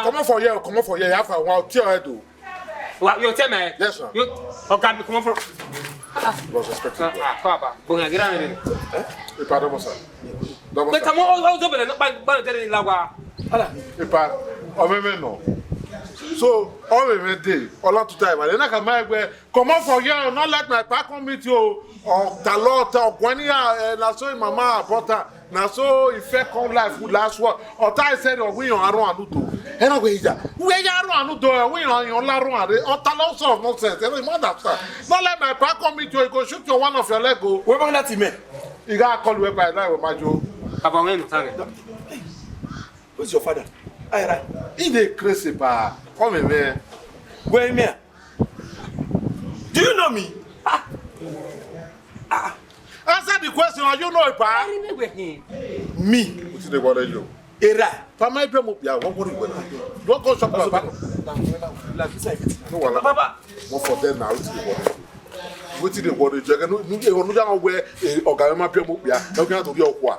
Come on for here. You have a wild tear do. What you tell me? Yes, sir. You okay? Come on for. Was expecting. Papa, bunga grande. Pardon moi ça. Mais comment on doit bien pas de la voix. Voilà. Et pas. On même non. So, all we did, all of the time, and then I can make come on for here, not let my back on meet you, or the Lord, or Guania, and so Mama, Potter, now so if I come life would last what, or I said, or we on Aruanuto. Anyway, we are Aruanuto, we on your Laruan, or Talon of nonsense, every mother. Not let my back on meet you, you go shoot your one of your Lego. We're going to me. You got to call you by night with my Joe. Who's your father? Il est crazy, pa. Come here. Where am I? Do you know me? Answer the question. You know it, pa. Me. What's the word you? Era. Pama ipe mo bia. What worry when? Don't go shop papa. No wala. Papa. What for them now? What's the word you? No, no, no. Where organima pe mo bia. No can to be okwa.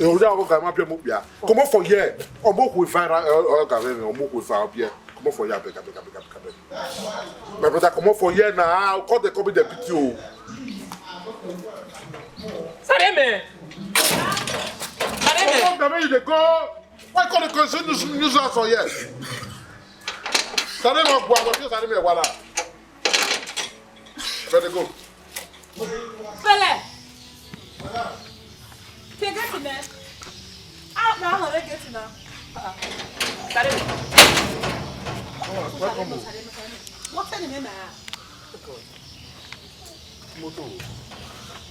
Comment for here? On book with fire or book with fire here. Comment for here? My brother, comment for here now? Call the copy the PTO. Sareme! Sareme! You go. Why call the constitution news for here? Sareme, Sareme, voila. Better go. Fele! Get in there. Out now, I'm getting now. What's the name? Moto.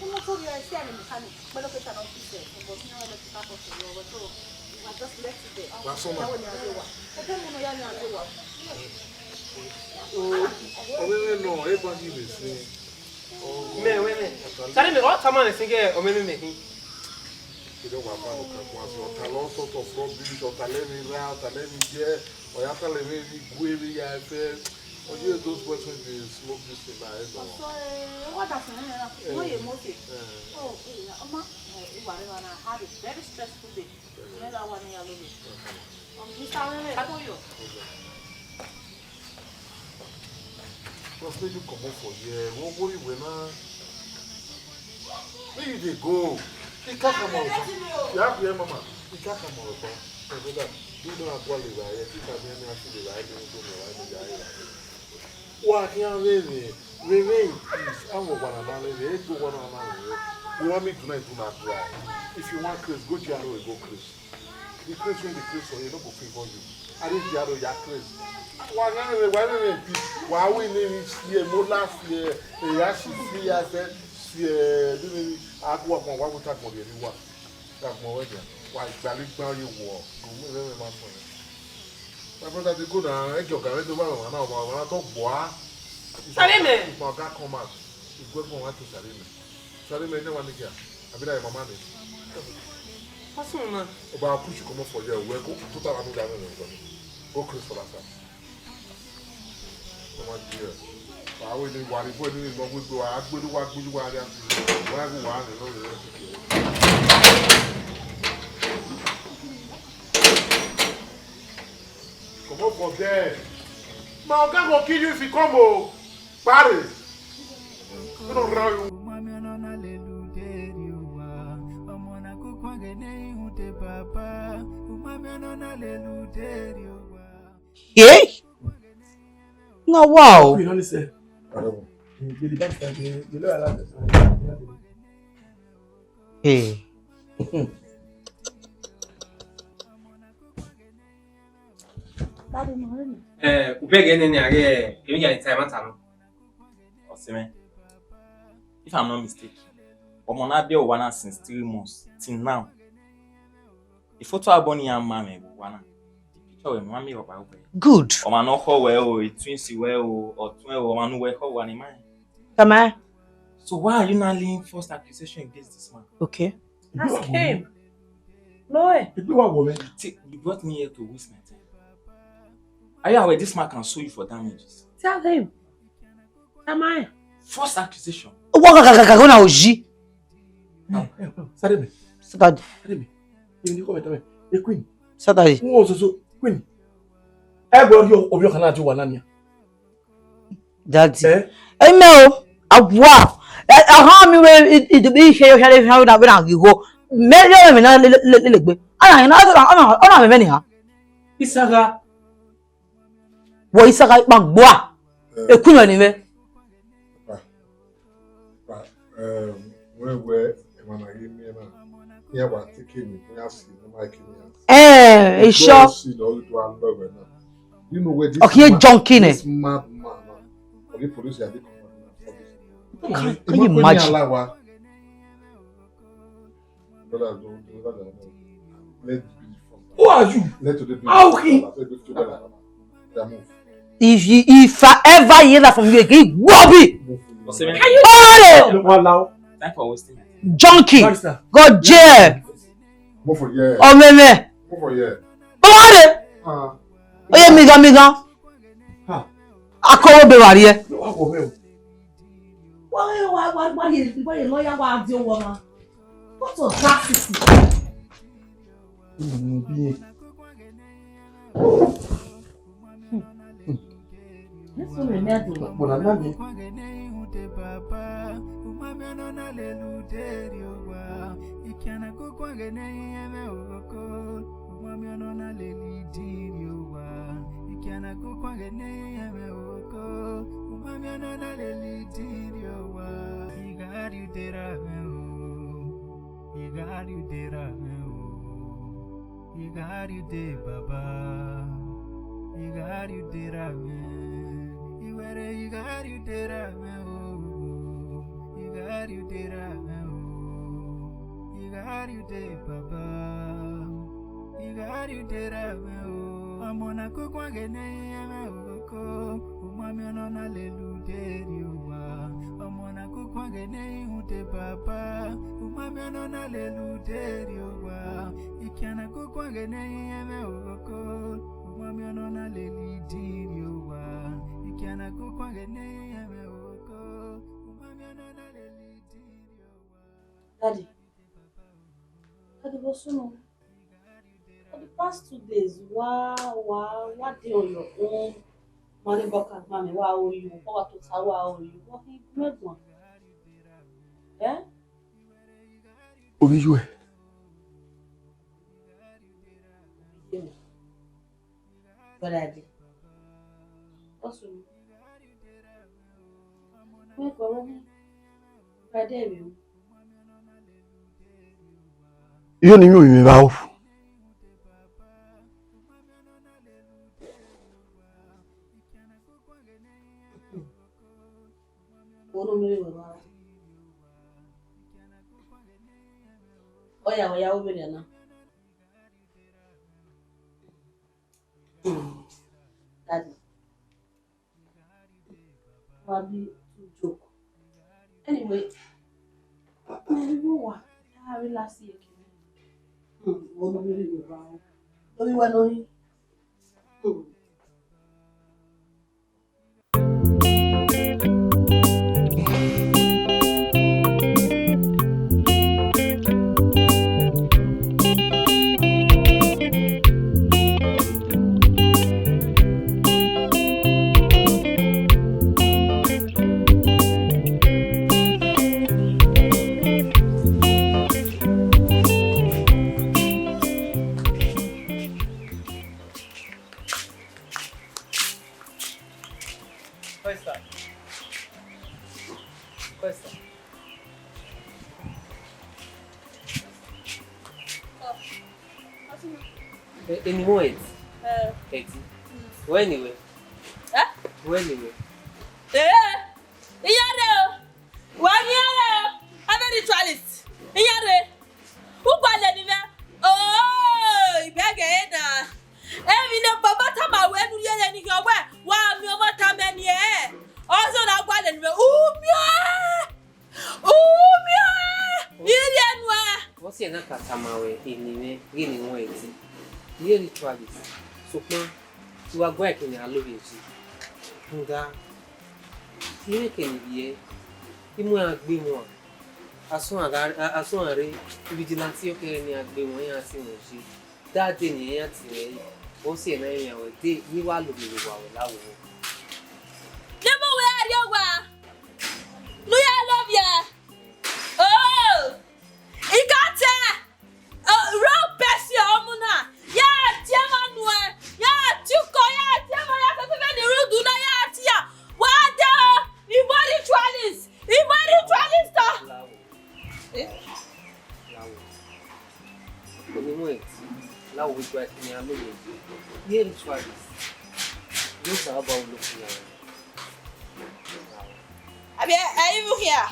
Moto, you are standing mechanic. But look at that officer. Was no other to pass off your water. I just left it there. That's all. I don't know your name. Oh, no, everybody will say. Oh, me. Sareme, what come on and think or maybe making. You don't want to or talon sort of rubbish or talemi round, talemi here, or you have to let me guiri or you those questions they smoke this in my head. What does it no emotion? Oh, Oma, I had a very stressful day. Never one year alone. Mr. I told you. What's made you come up for here? What worry when where you they go? You can't come out. You have to hear mama. You can't come out. You don't have to worry about it. You can't hear me after the right. You don't know what can't really remain peace. I will want to know. Go one another. You want me tonight to not cry. If you want Chris, go Jaro and go Chris. The Chris when the Chris or you don't go favor you. I didn't Jaro, ya Chris. Why not peace? Why we need here more last year? Yashi 3 years then. I go up on what we talk about the one. That's more weather. Why, Sally, you walk. My brother, they go down. I go to the one. I talk boy. Sareme! My God, come out. You go from what to Sareme. Sareme, no one here. I've been at my money. What's on? About push you come up for your work. Go to the other go Chris for that. Come on, dear. I will do what we do. I will do what we do. Come up for there. My God will kill you if you come. Oh, Paris. You don't know. Yeah? No, wow. Madam, Hey. If I'm not mistaken, Omonabia Wana since 3 months till now. The photo album young man Wana. Picture with mommy or Good. Omano ho well, twins well, or 12 or one way ho one in mind. Come on. So why are you not laying false accusation against this man? Okay. Ask him. No way. See, you brought me here to waste my time. Are you aware this man can sue you for damages? Tell him. Am I? False accusation. What na oji? Saturday. Queen. Saturday. Who also Queen? Everybody of your canal to one. Daddy. No. Wow. How me it be share how that when you go. Me na le. Ana me ni ha. Isaga. Wo Isaga magboa. Queen ni me. Where when I hear me now, what taking me, we have seen the mic It's sure. You know where this Okay, junkie this mad man, the police are Can you imagine? Who are you? If I ever hear that from you again, Bobby! Can you time for wasting it? Junkie! Go jail! Move for yeah. Oh, me. Move for yeah. What? Oh, yeah, miga. I call be right here. Why you lawyer want to do woman? What was that? This one is mad. Daddy, what's wrong? For the past 2 days, what day on your own? Money back at mommy, wow, you what to tell wow, you what he made one. Yeah? Obijuwe. But Daddy, what's wrong? Wait for me. Right there, you. You ni mi ba o. Oya ubere na. Daddy. Wabi joke. Anyway, I relax here. Wono mi ri ba o. Orí wa lórí. first. Anyway, when anyway? When anyway? One year, I'm a ritualist. Who bought the oh, you beg it. Every no papa tama when you are in your way. Wow, me over time and yeah. Also, now what and what's your Nakatama in any way? Dear ritualist, so you are working in a loving. You can be a more. As soon as vigilante okay and be one as soon as she that day near today, or see an area where you are looking at. Never wear your wa. No, I love ya. Oh, he got real best your muna. Yeah, Tiamanue. Yeah, Tuko, yeah, Tiamaya, the road do not ya. What the ritualist? Now we try to know here ritualist. Those are about looking at. Are you here?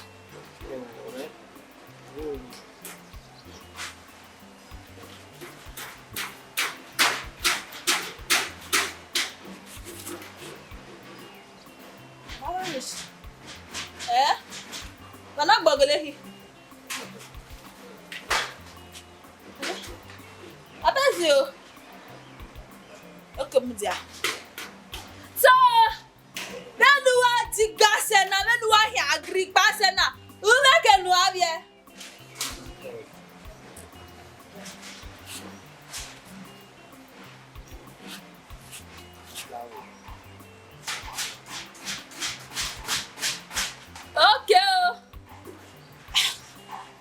Mana gbogole Abazio. Okay, mudia. So, Benua Tigasena, Benua here, Greek Basena. Who make a noavie? Okay.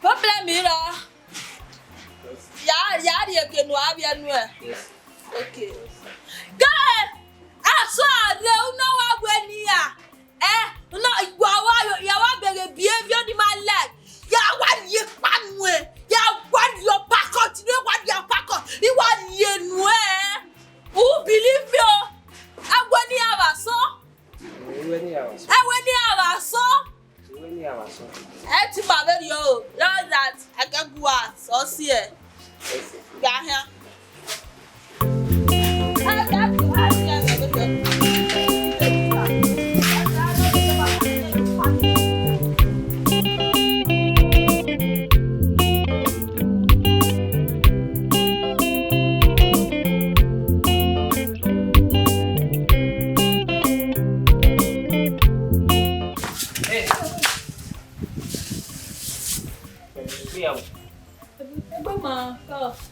Problem here. You can have your new. Okay. God, I saw no when you no, you are behavior in my leg. You want you one you want your back out, you want your back out. You want you who believe you? I want you have a son. When you have a son. Eti babe yo, that I can go out, so see it. Yeah, here. I got to ask you.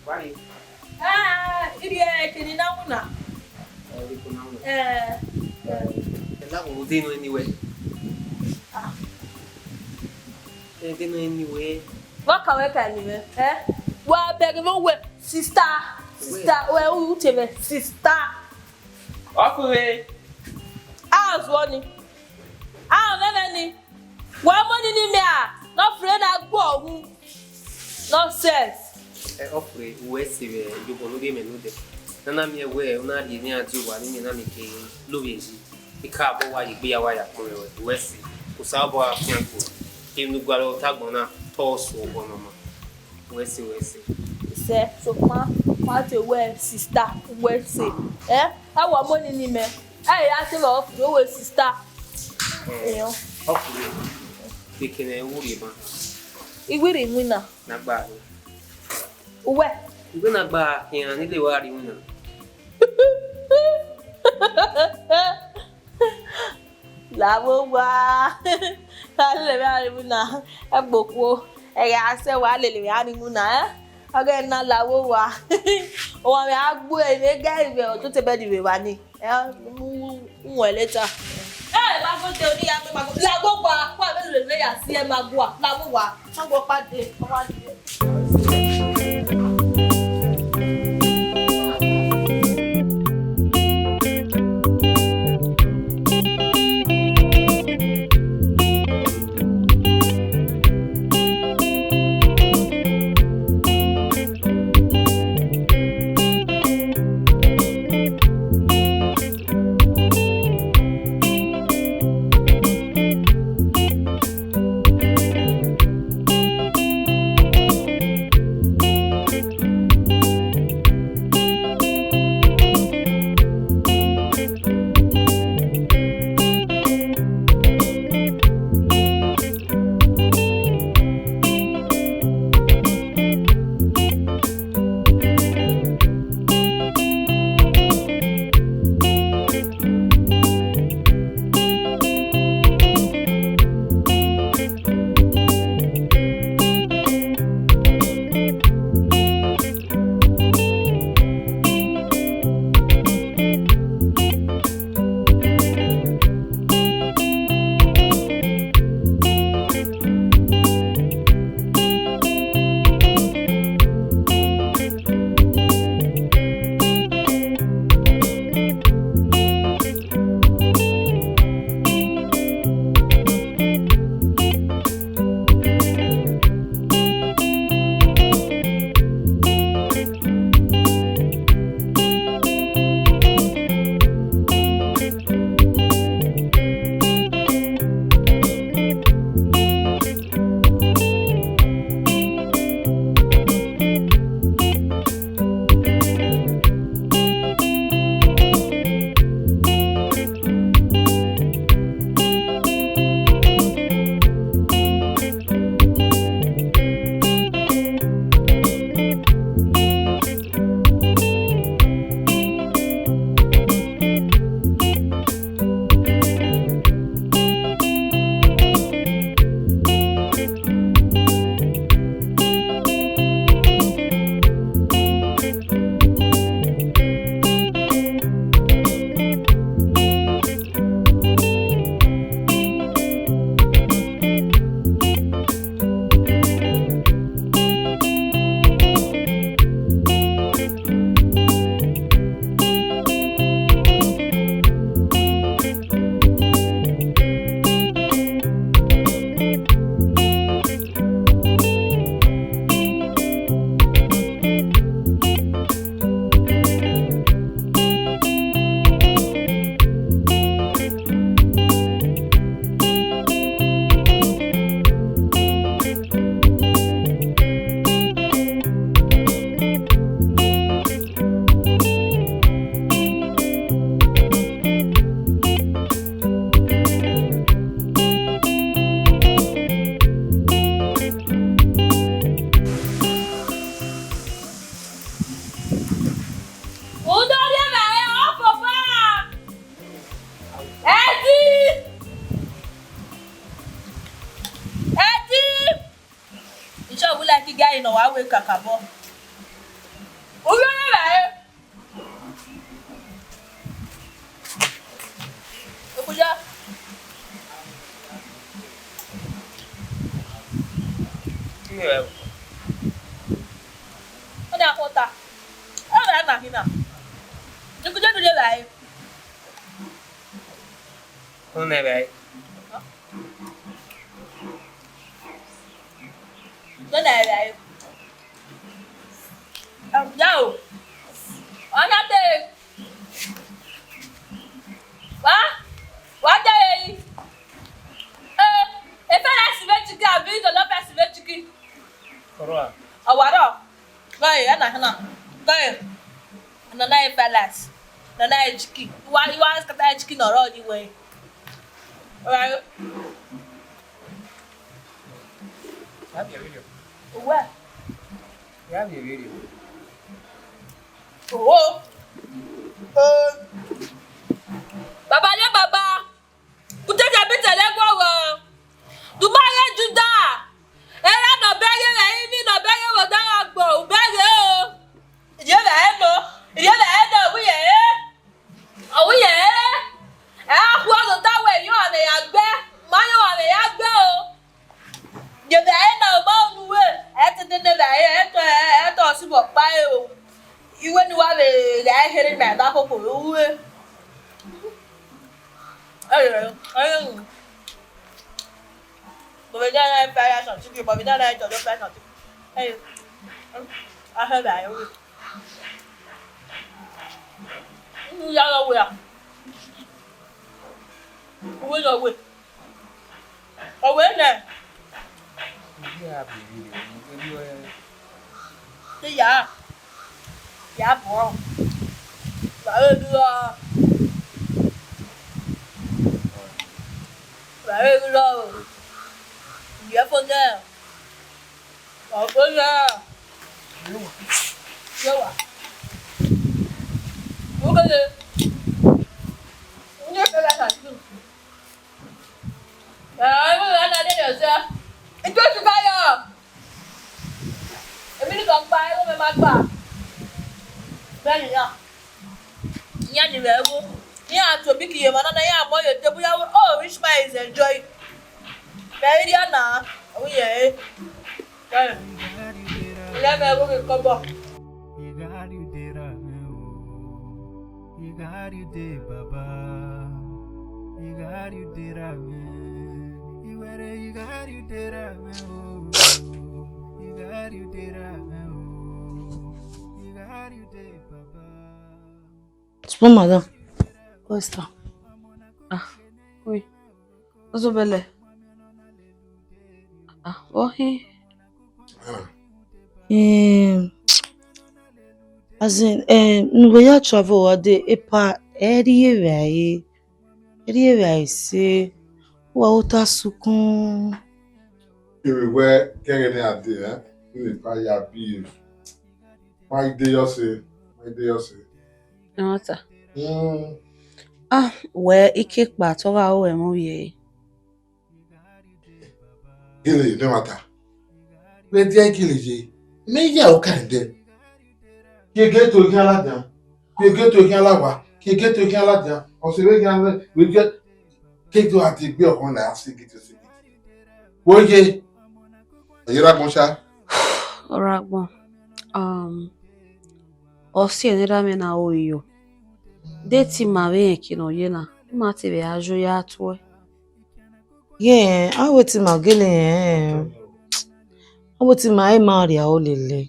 Why? Idiot, can you know? That will do anyway. Anyway. What can you do? Well, beg of sister, where you tell me, sister. Off away. I was warning. I don't know any. One money in me, no friend I go. No sense. Offre wesi you go lobe me no de nana me we una di ni ati wa ni na me ke lobe ji ika bo wa igbe wa ya ko wesi ko sa bo afan ko inu gwalo tagbon na to so bo mama wesi say so ma te we sister wesi I wa money ni me ya te lo offre we sister offre dikene wuri ba igwiri nwina na gba uwe igwe na gba yan nílé wa rí wuna lawo wa le wa rí wuna egboko ya se wa le wa rí wuna oge na lawo wa o mi agbo ene ga ibe o to te be di wa ni mu later ma go te oni ya pe ma go lawo wa kwa be le ya si e ma go wa lawo wa ma go pade wa guy no wa we kakabo. Oyo na Okuja. Yeah. Ona kota. Ona na hina. Okuja no de lai. Không này vậy. Cái này này. Đâu? Ở nhà đi. Quá. Quá đây. Em phải là sửa chữ cái video nó phải sửa chữ cái. Có rồi. À quá rồi. Đây, anh này. Đây. Nó này phải là. Nó này chữ cái. Quá cái chữ cái nó rồi như vậy. Rồi. Làm gì video? Ủa? Làm gì video? Ủa? Baba le baba. Kute je bi tele gwo. Du ma ye juda. Era no bege le imi no bege wo da agbo. U bege o. Iye le no. Iye le no wi ye. O wi ye. A ku o ta we yo le ya gbe. Ma yo le ya gbe o. Ye le no ba nu we. E ti de le e to si bo pa e o. Iwe ni wa le ga here me da ko ko we. Bởi vì đây phải là sản xuất bởi vì đây cho nó phải sản xuất. Hey. Hơi đại không? Giao đâu rồi à? Quên rồi quên. Quên nè. Cái dạ. Dạ bộ. Bởi đưa Vậy rồi. Dạ phân ra. Phân ra. Vô à? Vô cái gì? Nhớ cái là thật. Trời ơi, cái là đây được chưa? Anh chú sẽ bay à? Em biết đi còn bay không? Mày mặc bà. Đây gì nhá? Nhá gì vậy cô? Yeah, to big year, man. And I am more. Oh, rich man is enjoy. Very dear na. Oh yeah. Okay. Let me go get cover. You got you there, Baba. You got you there, man. You were you got you there, man. You got you there, man. You got you there, Baba. Spon madame. Où est-ce que Ah, oui. Zobele. Ah, oui. As in, nous voyons travel de et pas eriye c'est wa ota sukun. Everywhere, kẹ́rin ní adé ẹ́ ní ìpa ya bí máa dé yọ̀sẹ̀. Nota. Ah, where ike pa to ga o emu ye. Gele no matter. Where dey gele je? Me ya o kan de. Ke get to kan la jan. Ke get to kan la wa. Ke get to kan la jan. O se we kan we get ke to ati gbe okun na asi gidi se. Wo ye. Ayira gbon sha. Ora gbon. O si enira me na oyo. Deti ma we ki no ye na. Ma ti be ajo ya to. Yeah, I wait my gele. I wait my Maria olele.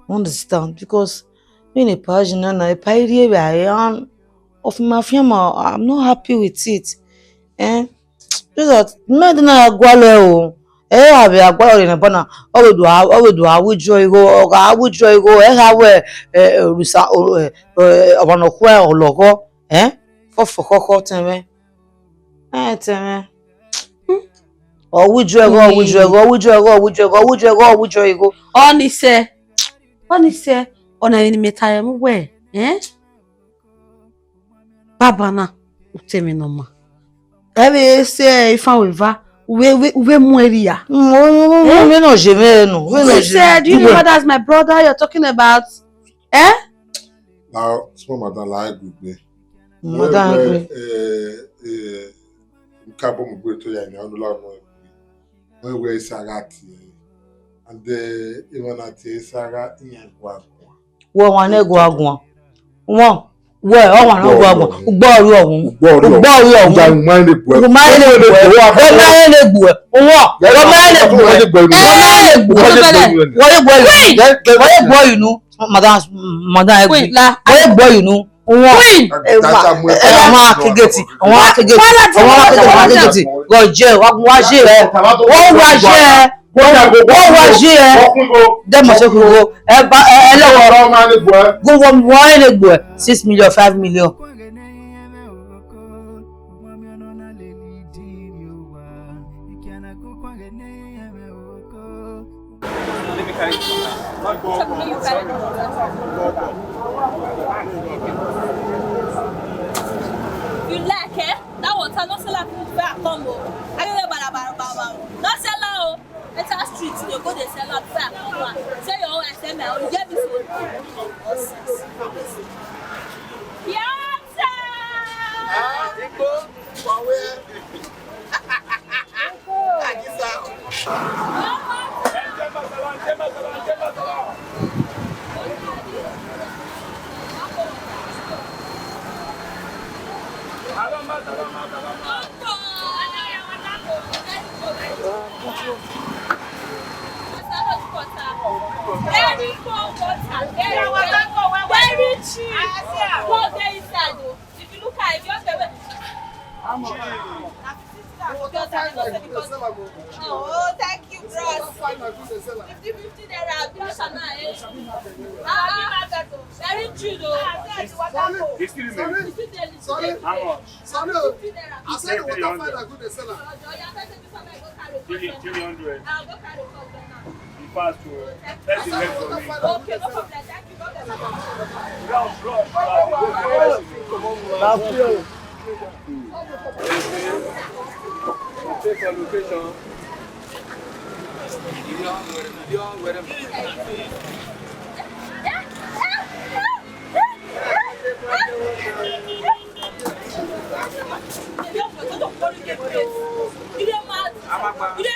Understand? Because when a page na a pay of my firm, I'm not happy with it. Just that me na agwale o. Abi agwale na bona. O do awujo igo, ha we rusa obono kwa ologo, fofokoko teme. Teme. Awujo igo. Onise ona eni metaya mu we baba na utemi no ma ebe se ifa weva we mueria. No, said, you know that's my brother you're talking about? Eh? Now, small madam like good me. Madam, Cabo Mugueto and Yanula, where is Sagati, and the Ivanati Saga in one. one ego one. Well, I want to go. Go 6 million, 5 million. You like it? That water not sell out fair combo. I don't know about not sell out. It's a street. You go they sell out fair combo. Say your own SML. You get this one. Yes, Exco, for where? Very cold water. Very cheap. Go there inside though. If you look at it, just the way. Oh, thank you, bros. 50 naira. Very true though. I said the water find a good seller. 300. I'll go carry cold now. Okay, no problem. Thank you. Take a location. You don't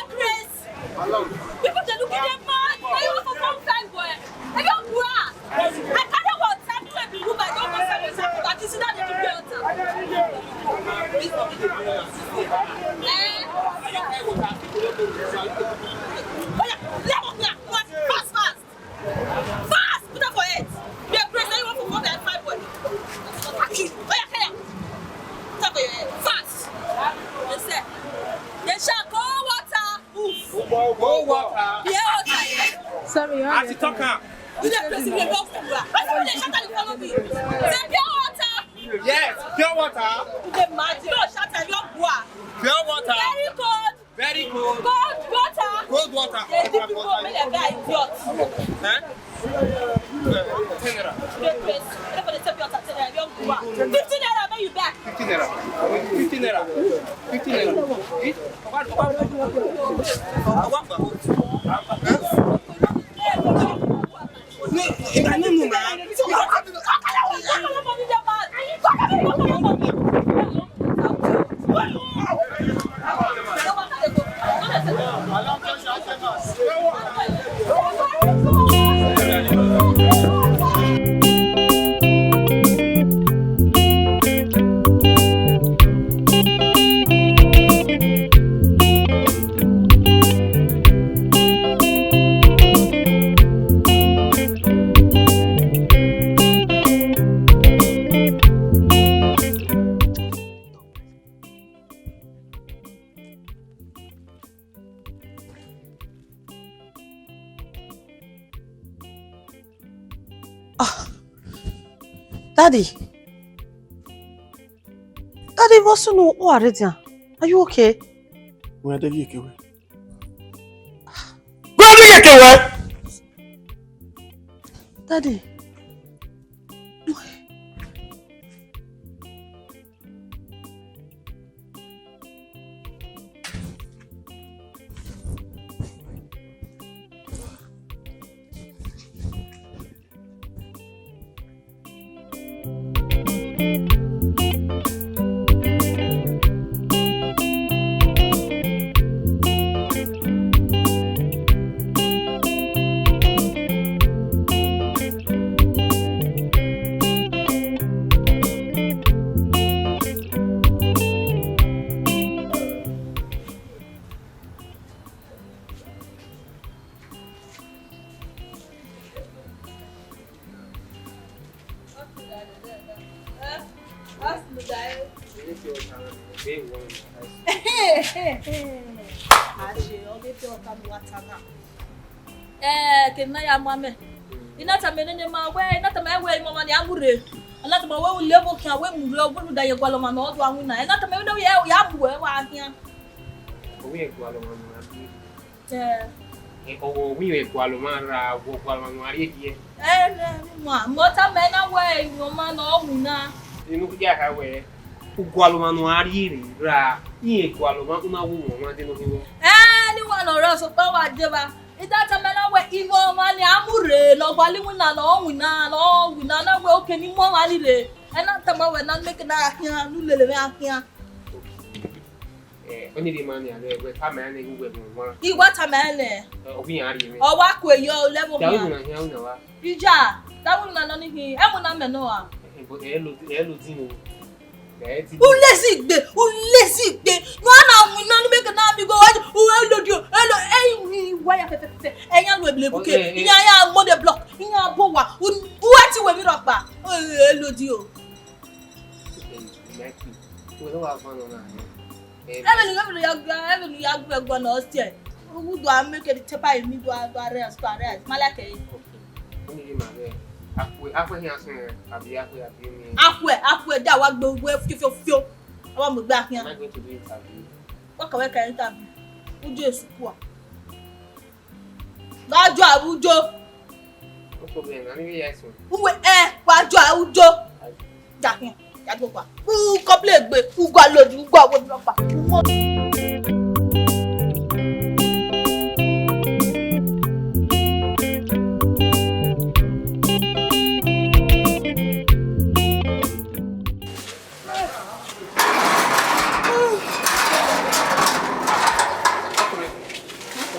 crazy. People they look at them mad. I want to come time boy. I don't go. I can't want time to be room. I don't want to that is not the build. Fast. Put up for it. Be a crazy. You want to come and fight boy. Put up for your head. Fast. They say. They shall go water. Go water. Yeah, water. Sorry, As you talk now. You dey press the box to go. Why you dey shout and follow me? Say pure water. Yes, pure water. You dey mad. You don't shout and you don't go. Pure water. Very cold. Very cold. Cold water. Cold water. They give people make them die idiot. Eh? 10 naira. You dey press. Everybody say pure water. 10 naira. You don't go. 15 naira make you back. 15 naira. 15 naira. 15 Daddy, what's no already? Are you okay? Where did you go? Where did you go? Daddy. Kena ya mame. Ina tamene ne ma we, ina tamene we mama ni amure. Ana tamene we level kan we mu we obu da ye gwalo mama o do anwu na. Ina tamene we ya bu we wa ahia. O we gwalo mama. O we gwalo mara, wo gwalo mama ari die. Mo tamene we mama no hu na. Inu ku ja ha we. O gwalo mama ari ri ra. Ni gwalo mama una wo mama de no hiwo. Ni wa no ro so pa wa je ba. Ida tamena we iwo ma ni amure lo gwali wina lo wina na we oke ni mo ma lire. Ena tama we na make na ahia nu lele me ahia. Oni di mani ale we tamena ni gwe mo wa. Iwa tamene. O bi ari mi. O wa ku eyo level Da ma. wu na hia una wa. Ija, da wu na no ni hi. E mu na me no a. Elo dinu. Ulesi gbe. No na mu na make na mi go o elodio. Why pepe. Eyan lo eblebuke. Iyan ya mo de block. Iyan bo wa. What we mi ropa. Elodio. We don't have fun on that. Even ya gbe na ostie. Who do I make it tepa mi do arrest. Malake. Oni di mare. Akwe hian so abi mi. Akwe da wa gbe we fio. Awa mo gbe ahian. I'm going to do interview. What can we can interview? Ujo esuku a. Gajo awujo. No problem. I need yes. Uwe gajo awujo. Jakin. Jago kwa. Couple gbe. Ugwa loju, ugwa wo blopa.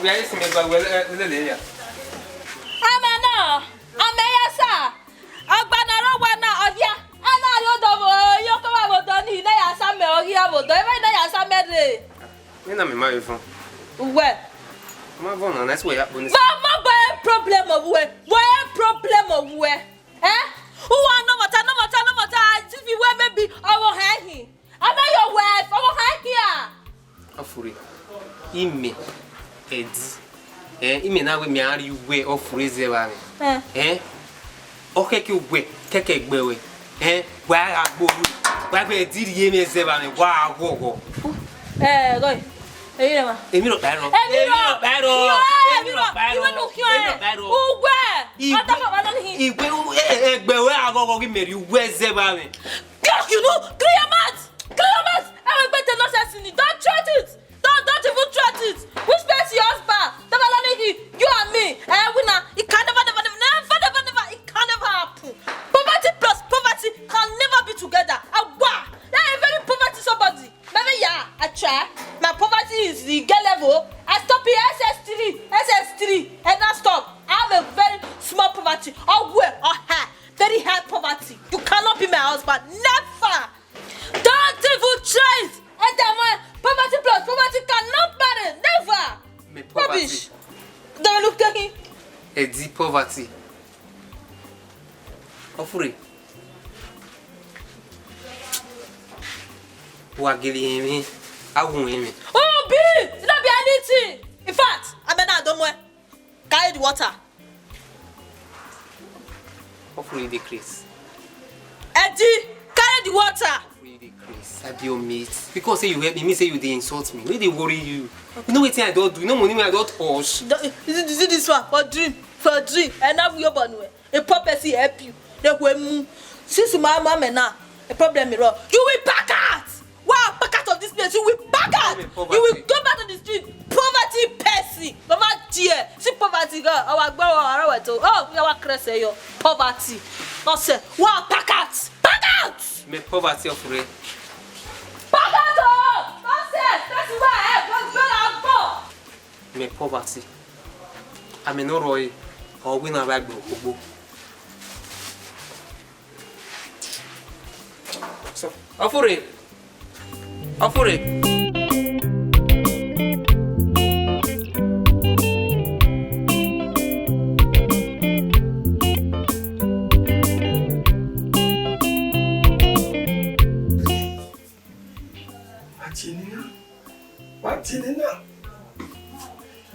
We are using it by well. Amena. Ameyasa. Agbanaro wana ovia. Ana yo dobo yo ko wa bodo ni na ya same ori abodo. Ebe na ya same de. You know me my phone. Uwe. My phone na nice way up bonus. Ma problem of we. What problem of we? Who want no matter. If you were maybe our hand. Am I your wife? Our hand here. Afuri. Ime. Edi. Ime na we mi ari we ofuri ze ba mi. Okeke ugwe, keke gbewe. Wa agboru. Wa be diri ye mi ze ba mi wa agogo. Go. Eyi ma. Emi ro pa ro. Iwe no kio Ugwe. Ata baba no ni. Igwe egbewe agogo ki meri ugwe ze ba mi. Gosh, you know, clear your mouth. I will bet the nonsense in it. Don't threat it. Don't even threat it. Which makes your husband? You and me. Winner. It can never. It can never happen. Poverty plus poverty can never be together. Wow. That is very poverty somebody. Maybe yeah, I try. My poverty is the get level. I stop here SS3, and I stop. I have a very small poverty. Very high poverty. You cannot be my husband. Never. Don't even try it. And then poverty plus poverty cannot marry. Never. Me poverty. Rubbish. Don't look at him. Edi poverty. Ofuri. Wa gili mi. Awun mi. Oh, B! It not be anything. In fact, I mean, I don't know. Carry the water. Ofuri decrease. Eddie, carry the water. Ofuri decrease. I be your mate. Because say you help me, say you dey insult me. Why they worry you? You know what I don't do. You know money I don't touch. Is it this one? For dream. And now we open way. A prophecy help you. They will move. Since my mama now, a problem is wrong. You will back out. Wow, back out of this place. You will back out. You will go back to the street. Poverty, Percy. Mama, dear. See poverty, girl. Oh, you are crazy. Poverty. No, sir. Wow, back out. Back out. Mais poverty of free. Pagato! Nonsense! That's why I go. Mais poverty. Ameno Roy. Or win a rag book. So, offer it. Offer it.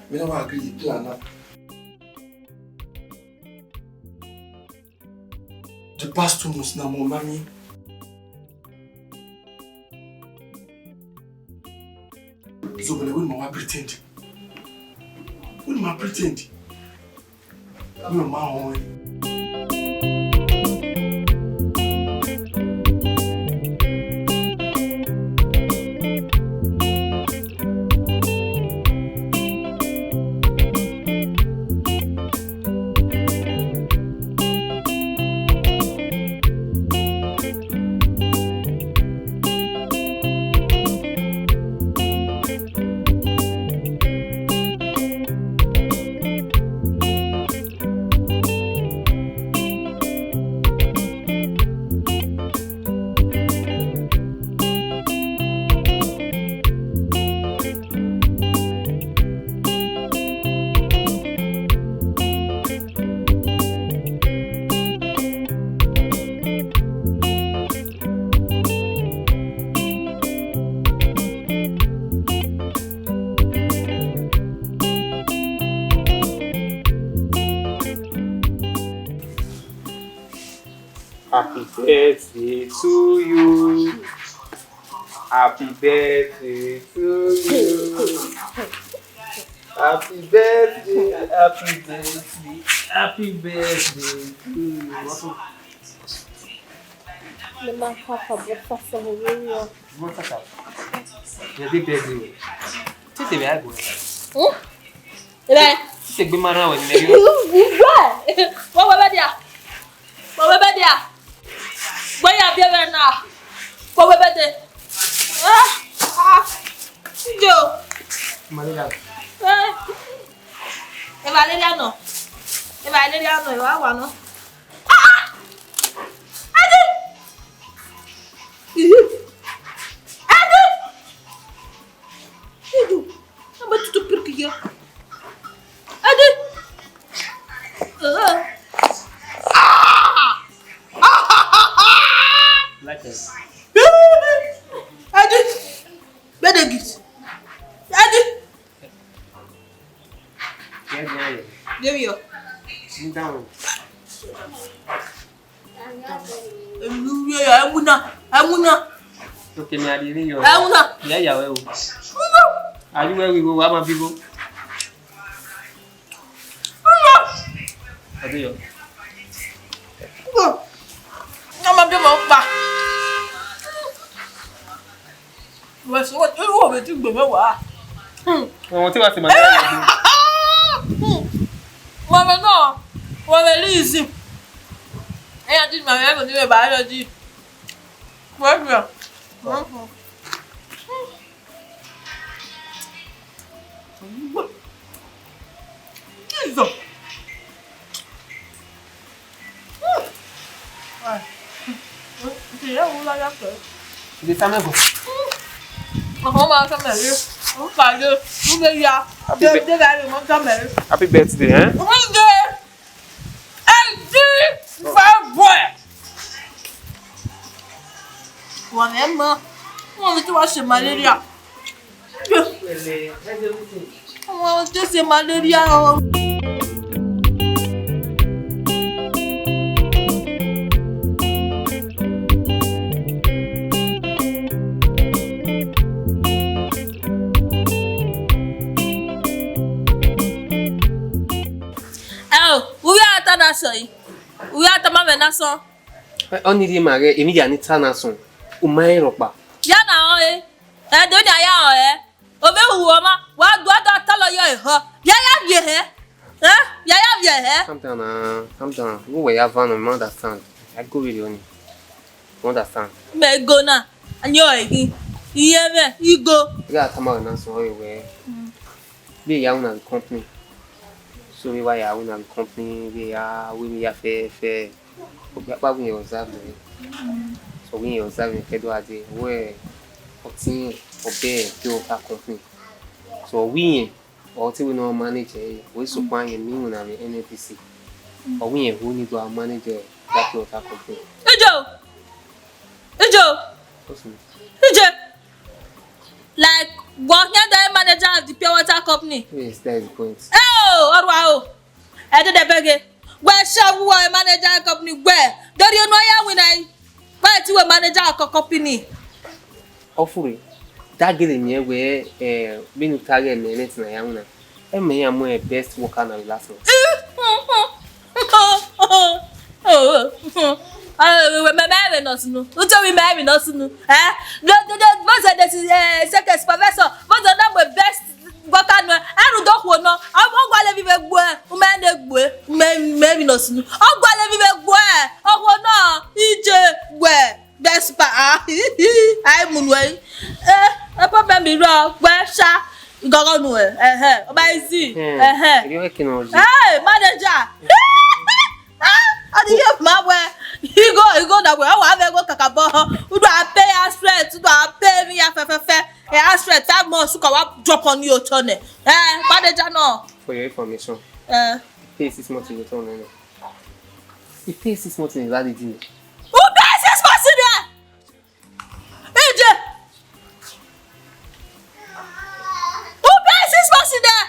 Me no agree plan now. The past 2 months now, my mommy. So when I pretend. When I pretend. I'm a man. Happy birthday to you. Happy birthday to you. Happy birthday, happy birthday, happy birthday to you. Lema papa bota samurio. Bota tá. Happy birthday. Tu te vê agora? Ele. Você gbé mara wẹ̀ nílẹ̀. Wọ́n wẹ́ bẹ́ẹ̀ díà. Wọ́n wẹ́ bẹ́ẹ̀ díà. Gbọ́yà bí ẹ̀rẹ̀ náà. Wọ́n wẹ́ bẹ́ẹ̀ dé. Yo. Maria. Eva Leria no. Eva Leria no. Eva wa no. Adi. Adi. Idu. Amba tutu pergi ya. Adi. Like it. Adi. Bedegis. Adi. Yeah. There we go. Sit down. Amuna. Okay, me adi ni yo. Amuna. Yeah, yeah, we. Are you where we go? Am people? Adi yo. Nama dia mau apa? Wes what wo be ti gbe mewa. Wọ́n ti wá sí Maria. Mama no. Wa be lisi. Eya ti Maria ko ni be biology. Wa bi. Izo. Ti ya wula ya pe. Di sana go. Mo ma sa me ri. O pa je. O be ya. De ga ri mo sa me ri. Happy birthday, hein? Oúnjẹ ẹ̀dí fẹ́bọ̀ ẹ̀. Wọ́n ẹ̀ mọ́ wọ́n ti wá ṣe malaria. Wọ́n ti ṣe malaria o. We are the man nason. Only the mare immediately tanason. Umay ropa. Ya na o do ni aya o Obe wu o ma wa do talo yo ho. Ya ye he. Ya ye he. Calm down. Who we have one understand. I go with you. You understand? Me go now. And you again. You go. You gotta come out and answer where we are the company. So we are the company. We are fair. But we observe so we observe in Federal Day where obtain obey your company. So we or we no manager we supply a new NPC. Or we who need to manage that your company. Ejo. Like what the manager of the pure water company? Yes, that is the point. Oh, wow. I did a beggar. Where shall we manager company? Where? Don't you know when I where to a manager of company? Hopefully, that getting here where being target minutes na yauna. I may am my best worker na last one. We marry us no. Who tell we marry us no? Eh? What's the second professor? What's the number best worker no? I don't know no. I won't go live with boy. Man marry us no. I'll go live with boy. Oh no. EJ boy. Best pa. I munwe. I papa me ro. Where sha? Go no. Obaisi. You working on? Hey, manager. I didn't my way. You go that way. I will go kakabo. You do pay us straight. You do pay me a straight. 5 months you can drop on your turn. Manager no. For your information. Pay 6 months in the turn. You pay 6 months in that day. Who pays 6 months in there? AJ. Who pays 6 months in there?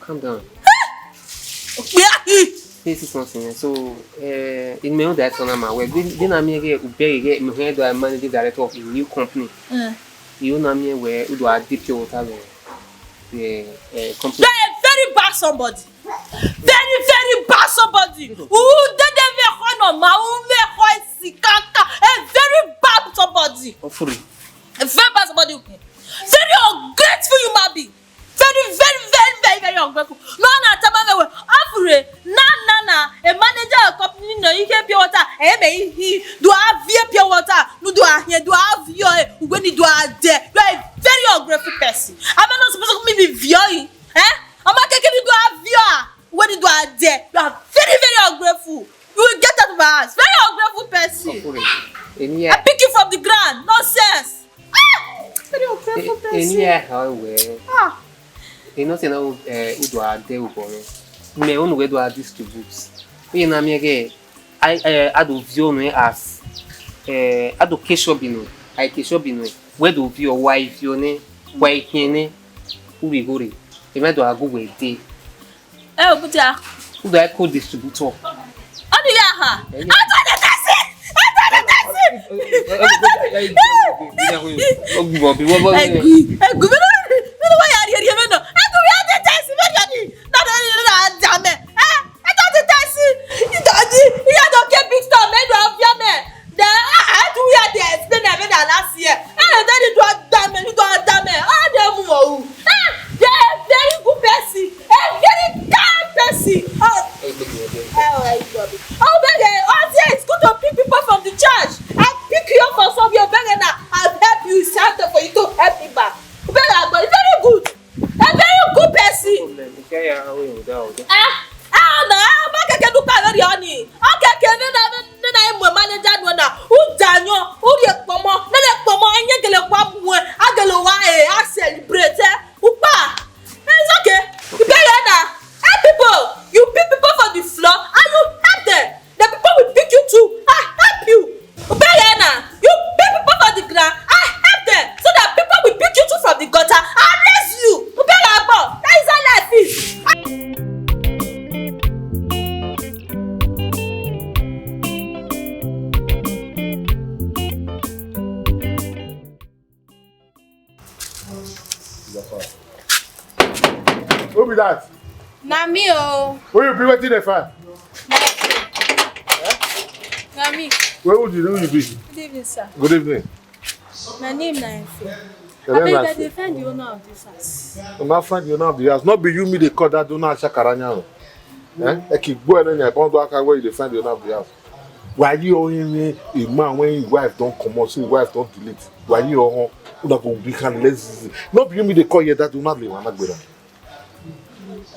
Calm down. Yeah. 6 months in so in my own director now we then I mean get me head the managing director of a new company. You know me where you do a deep water the company. Very bad somebody. Very bad somebody. Who did they ma a very bad somebody. Oh, free. A very bad somebody. Very ungrateful human being. Very ungrateful. No, Tamame, Afure, na. A manager of company, no, you can pure water. He do have pure water. No, do I here? Do I have your when you do are there? You are a very ungrateful person. I'm not supposed to be viewing. I'm not taking you to have viewer when you do are there. You are very ungrateful. You will get out of my house. Very ungrateful person. I pick you from the ground. Nonsense. Very ungrateful person. However. You know, you do a day with me. Own way do I distribute. You know, me again. I do view me as I do cash up in I cash up in where do view wife your name, why can who we go in? You might do a good way day. Oh, but yeah. Who do I call distributor? Oh, yeah. I got the taxi. It's good to pick people from the church. I pick you up for some of your beggar now. I'll help you. It's time for you to help me back. Very good. A very good person. No, I'm not going to do very honey. Okay, I'm a manager. Who Daniel? Who you come on? Let it come on. And you get a one. I get a why. I celebrate. Upa. It's okay. You better now. Help people. You pick people from the floor and you help them. The people will pick you too. I help you. You pick people from the ground. I help them. So that people will pick you too from the gutter. I raise you. That is how life is. Who be that? Na me oh. Who you be waiting the fan? Na me. Where would you be? Good evening, sir. Good evening. My name na Ife. I beg I defend the owner of this house. I'm not friend, you're not of the house. Not be you me they call that do not shakaranya. I keep going in there, come back where you defend the owner of the house. Why you only a man when his wife don't come out, so his wife don't delete? Why you all go we can let's not be me the call here that do not live on that better.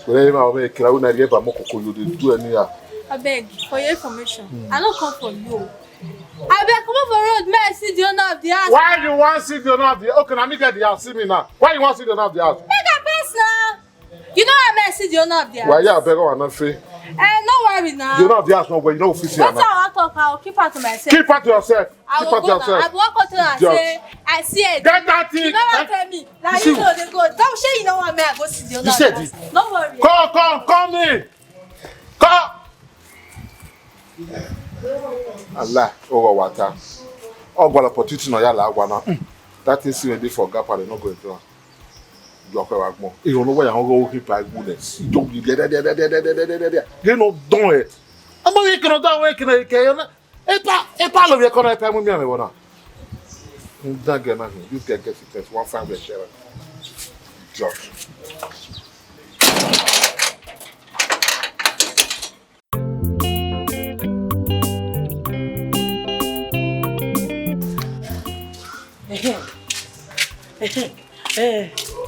So then I make a one idea about Moko, you do any. I beg for your information. I don't come from you. I beg, come over road. May I see the owner of the house? Why you want to see the owner of the house? Okay, let me get the house. See me now. Why you want to see the owner of the house? Make a pass now. You know I may see the owner of the house. Why you beg on not free? No worry now. The owner of the house, no way. You know, official. That's how I talk. I'll keep her to myself. Keep her to yourself. I Keep will her to go yourself. now. I walk out and say, I see it. Get that thing. You know what tell me? Now you know they go. Don't say you know what may I go see the owner. You said it. Don't worry. Come in. Come. Allah, over water. Oh, but opportunity no yala agwana. That is when they forgot they not going to. You are more. You don't know why you go keep like goodness. You don't be there. You know don't it. I'm not going to do work in a can. Epa lo vie kono epa mu mi wona. Ndaga na you get it 1.5 share. Drop.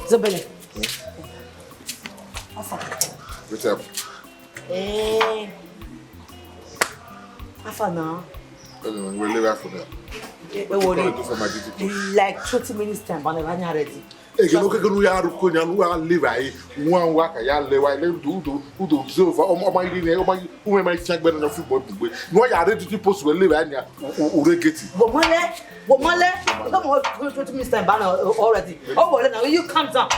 Zobele. What's up? Afa now. We'll leave after that. We will like 20 minutes time, but I'm not ready. E che look we are going to live aí, one work I lewa do observe o my line o my who am I check better no football no ya ready to post we live anya o regeti But mole come on 20 minutes time ban already. Oh well now you calm down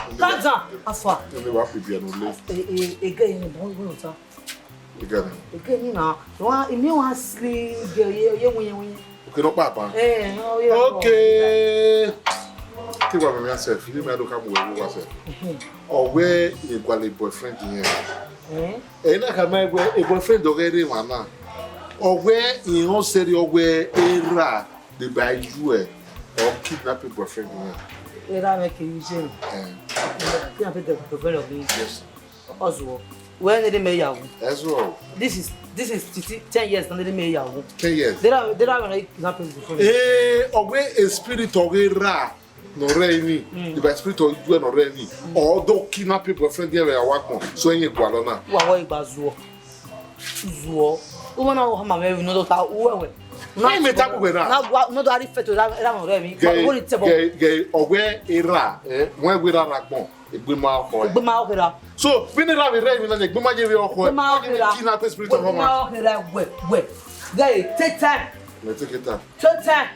afa we wa pe bia no live again don't talk again you know one me one sleep ye won okay no papa no okay keep on yourself you me do come we yourself or where you got a boyfriend here na ka my boyfriend already one now or where you no say your where era the by you or kidnap a boyfriend here era make you say you have the boyfriend of me yes also when they may yawo as well this is 10 years and they may yawo 10 years they are when kidnap before or where a spirit of era no rainy the by spirit of you no rainy or do kidnap people friend there we work on so any gwalo na wa igba zuo o na o ma me no do ta o we na me ta ko na no do ari feto ra mo re mi o ni tebo ge ogwe era won we ra ragbon egbe ma ko ra so we ni ra we re mi na egbe ma je we oko kidnap spirit of mama we guy take time let's take it time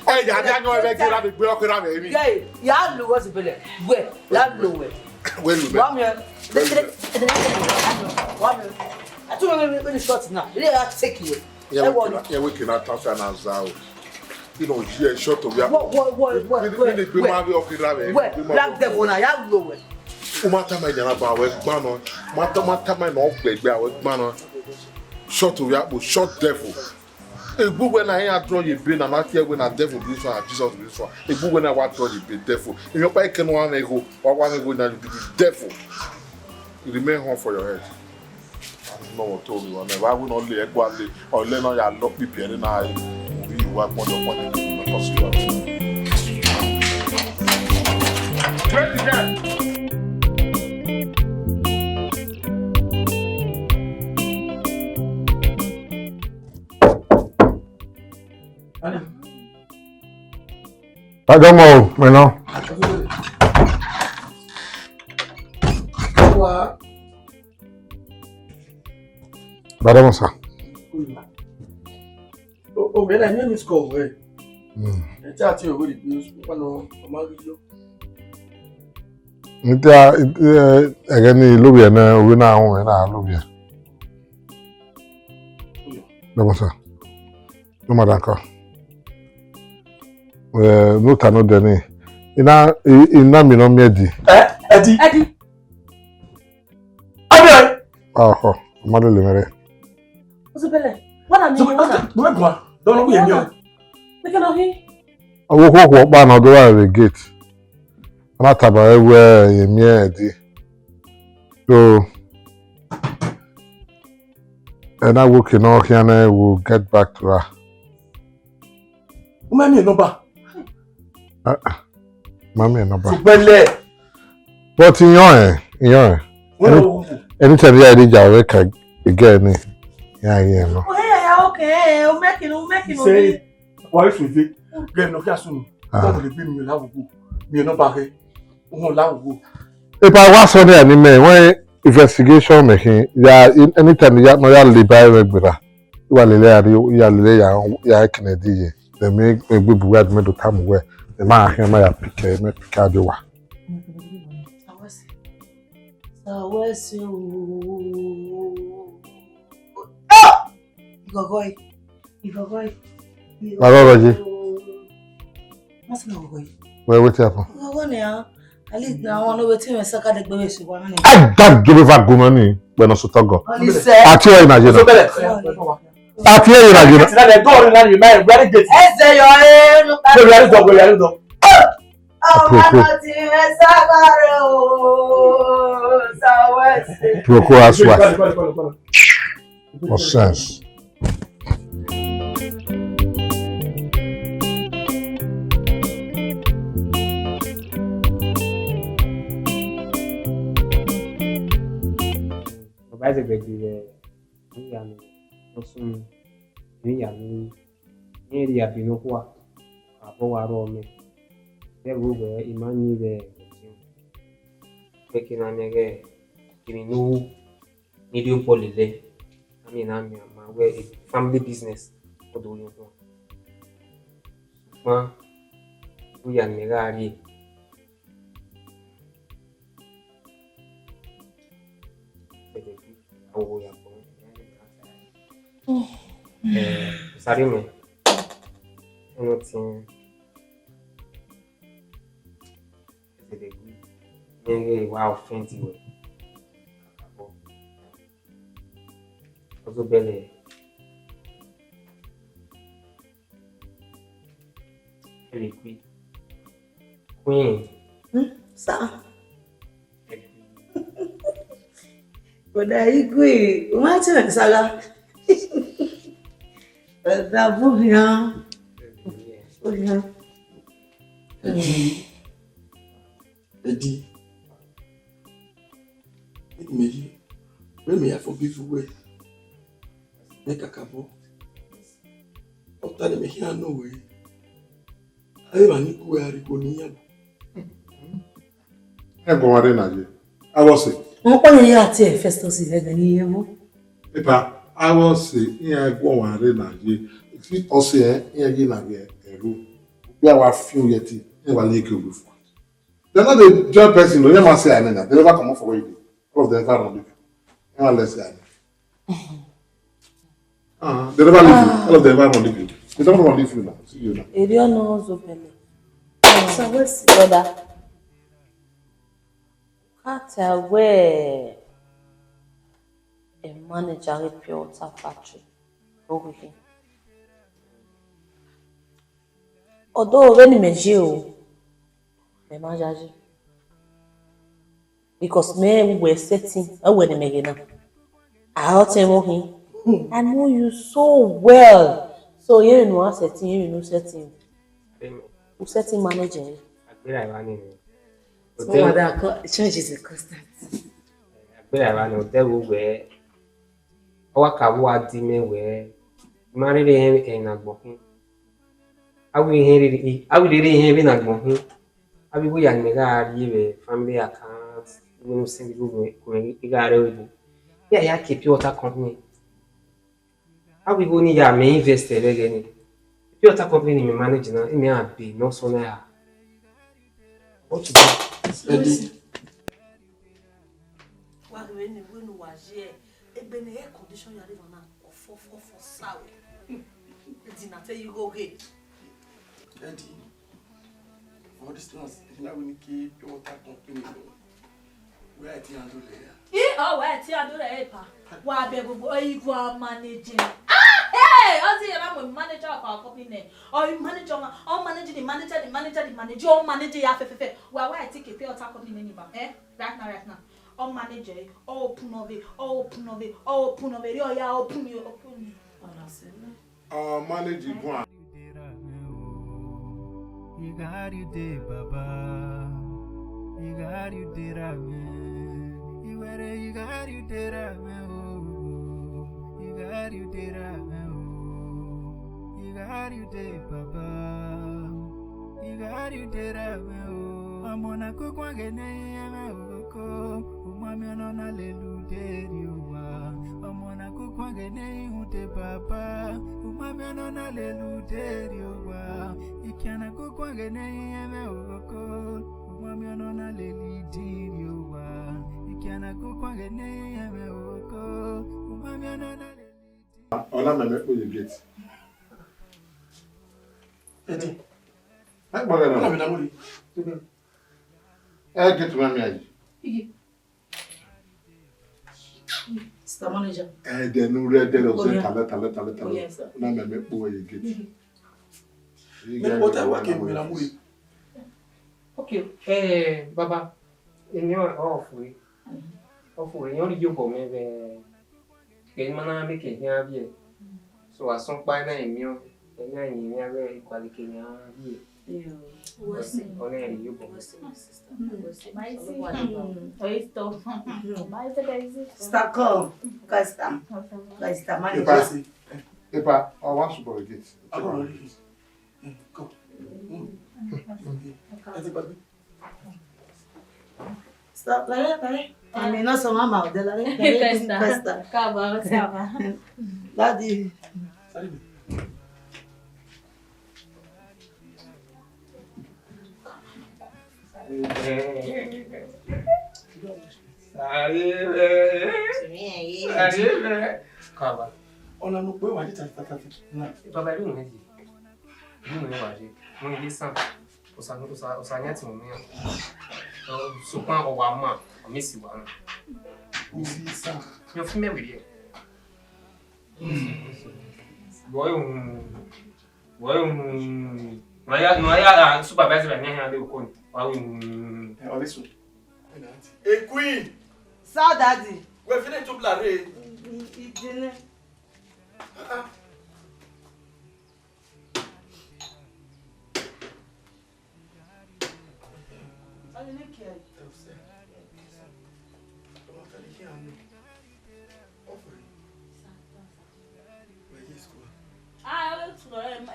hey ya no we get ra be gbe oko ra me ni guy ya lo was bele we la lo we lu one minute I told him when short now they have to take you yeah we can attach an azao you know here short of ya what black devil na ya lo we o mata ma nyana ba we gba no mata ma na ogbegbe a we gba no short of ya bo short devil egbu when I draw you brain and not here when a devil be so Jesus be so egbu when I wa draw you be devil if you pa ken one ego or one ego na be devil you remain home for your head no one told me one never will not lay egbu ale or le no ya lock be pere na we wa mo do money no possible great again I don't know, you know. Vamos a. Oh, man, I know this call. The chat you already used. Again, Lubia, we now Lubia. Vamos a. No matter. No tano deni ina mi no medi Eddie oh madu le mere Osebele what am you don't know we am here we can hear awo ko pa na do wa gate ana taba ewe yemi edi so And I work in all here and I will get back to her. Mommy number. Mommy number. But in your anytime you did your work again. Yeah, no. Oh, okay. I'm making. Say, why should you get no gas soon? Don't be me love me number. If I was on the anime, when investigation making, yeah, anytime you have no libre regular, you are the Kennedy. They make me weird me to come where the man here may pick a Picadoa. Where we tell at least now I know what time Saka the baby she want. I don't give a money when I so togo. I tell you imagine. I tell you imagine. The door in your mind, ready get. Say your Ready go. Procure what sense? Basically, the person area Binokwa, Rome, there were Imani there, making an egg, giving no medium poly. I mean, I'm a family business for doing one. We are Megari. Sorry, me. Anything. Wow, fancy way. Also, belly. Queen. Sir. But I agree. What's it, Saga? That book, yeah. Eddie. When me I forgive way. Make a couple. After the here no way. I want to go where I go near. I was sick. First of I was sick. I go and if you also here we are few yet. They're not the job person. They never say they never come up for you. All of them never leave you. Unless they never leave you. All of them never leave you. They don't want to leave you now. See you now. You don't know Zobele. So what's the other? Can't where a manager at pure water factory. Okay. Although when you the manager, because me were setting when the megana. I tell him, I know you so well. So you know setting, you know setting. Who setting managing? so that change is a constant. I ran where our Kawa Dime where married him in a booking. I will hear it. I will hear him in a booking. I will be a family accounts. You know, send you got it. Yeah, keep your water company. I will go near me invested again. If your company manager, it may have been no so now. What to do? Eddie. When you was here, it been air condition you live on for sour. Did not tell you go okay. Eddie. For this last, now we keep your water company. Where I think I do there. Oh, where I do the paper. Why, baby, you are managing. Hey, I'll see I'm a manager of our company. Or you manage on the manager, or manager, you have where I take a pay or company name. Right now. all manager, all open of it, all open of it, all open of it. Oh yeah, open you, open. Manage it one. You got you day, Baba. You got you day, Ramen. You were you got you day, Ramen. You got you day, Ramen. You got you day, Baba. You got you day, Ramen. I'm on a cook one again. Umami anona leluderi uwa. I'm on a cook one again. Ute Papa. Umami anona leluderi uwa. Ikiana cook one again. Umami anona leluderi uwa. Ikiana cook one again. Umami anona leluderi. Ola meme ko you get. Eti. Ai bagana. Ola me na muri. Get mami ayi. Mr. Manager. The new red del of yeah. tala. Yes, sir. Na meme ko you get. Me bota wa ke me na muri. Okay. Baba. Enyo off we. Off we. Enyo ri yobo me be. Ke mana me ke nya bi. So ason pa na enyo. Enyo yin ya be kwali ke nya bi. Only you go. Stako. Kasta. Manager. Epa, I want to go get. I go ready. Go. Eti baby. Stop like I mean, not so mama. De la Kasta. Acaba. Daddy. Sabe? Cava. Ona no pe wa di ta. Na. Baba ri un heji. Ni mo wa je. Mo ile san. Osa nya ti mo mi. So pan o wa ma, o mi si wa na. Ni si sa. Yo fi me wi. Why supervisor by name and ko. Why this one? A queen. Sa daddy. We finish to blare. Idine.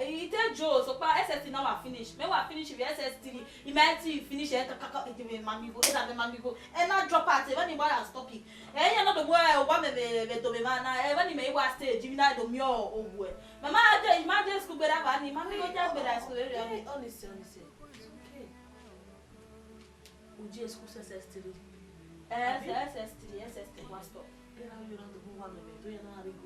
It Joe, so SST now I finish. Me wa finish with SST. Imagine finish it mami go, and not drop out when you want to stop it. And you know the word one me to me man. When you may was stage, you know the mio over. Mama, imagine school better than mami go down better school. Honestly. Okay. Uji school SST. SST was stop. You know the one me do you know how we go.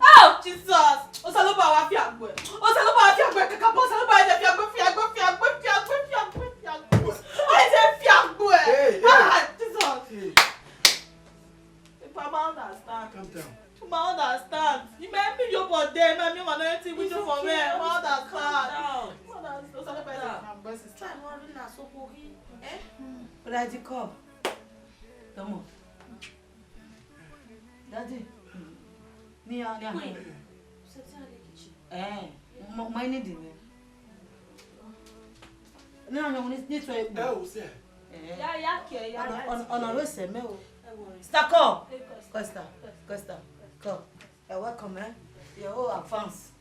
Oh Jesus! Osaloba wa fiagbe. Osaloba wa fiagbe kakapo osaloba wa fiagbe. I say fiagbe. Ah Jesus. If I understand. Calm down. I understand. You may be your body, me want anything with you for me. I understand. Osaloba wa fiagbe sister. I'm worried na so poki. Daddy, come. Come on. Daddy. Nia. My need it. No, this way. Oh, say. Yeah. On a rose, me. Stako. Costa. Come. Welcome, eh? You're all advanced.